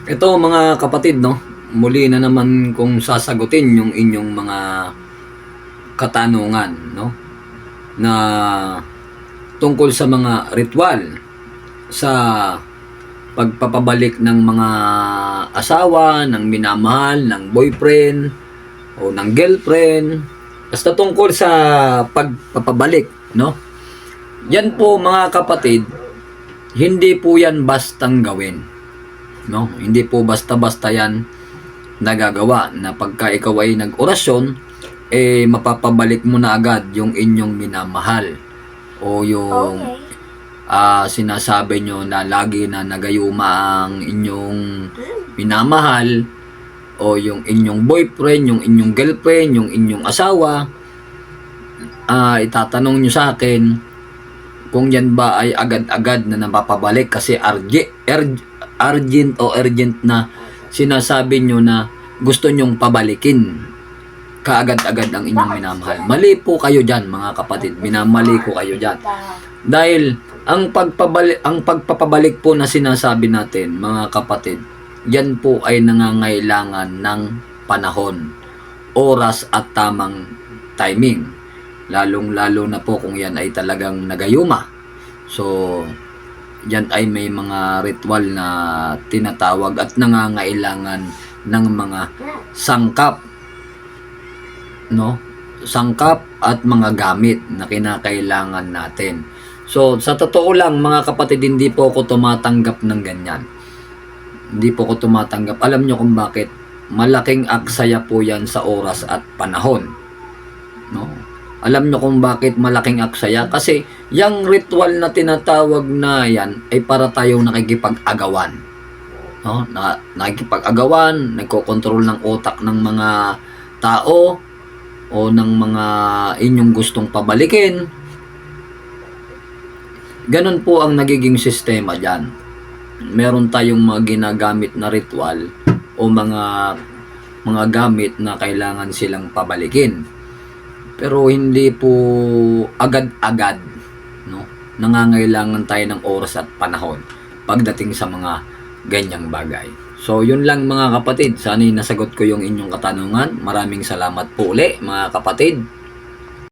Ito mga kapatid, no, muli na naman kung sasagutin yung inyong mga katanungan, no, na tungkol sa mga ritual sa pagpapabalik ng mga asawa, ng minamahal, ng boyfriend o ng girlfriend, basta tungkol sa pagpapabalik, no. Yan po mga kapatid, hindi po yan bastang gawin, no? Hindi po basta-basta yan nagagawa na pagka ikaw ay nag-orasyon, mapapabalik mo na agad yung inyong minamahal o yung sinasabi nyo na lagi na nagayuma ang inyong minamahal o yung inyong boyfriend, yung inyong girlfriend, yung inyong asawa. Itatanong nyo sa akin kung yan ba ay agad-agad na napapabalik kasi urgent na sinasabi nyo na gusto nyong pabalikin kaagad-agad ang inyong minamahal. Mali po kayo dyan mga kapatid, minamali ko kayo dyan. Dahil ang pagpapabalik po na sinasabi natin mga kapatid, yan po ay nangangailangan ng panahon, oras at tamang timing. Lalong-lalo na po kung yan ay talagang nagayuma. So, yan ay may mga ritual na tinatawag at nangangailangan ng mga sangkap, no? Sangkap at mga gamit na kinakailangan natin. So, sa totoo lang mga kapatid, hindi po ako tumatanggap ng ganyan. Hindi po ako tumatanggap. Alam nyo kung bakit? Malaking aksaya po yan sa oras at panahon, no? Alam nyo kung bakit malaking aksaya? Kasi yung ritual na tinatawag na yan ay para tayong nakikipag-agawan. No? Nakikipag-agawan, nagkokontrol ng utak ng mga tao o ng mga inyong gustong pabalikin. Ganun po ang nagiging sistema dyan. Meron tayong mga ginagamit na ritual o mga gamit na kailangan silang pabalikin. Pero hindi po agad-agad, no? Nangangailangan tayo ng oras at panahon pagdating sa mga ganyang bagay. So, yun lang mga kapatid. Sana'y nasagot ko yung inyong katanungan. Maraming salamat po uli mga kapatid.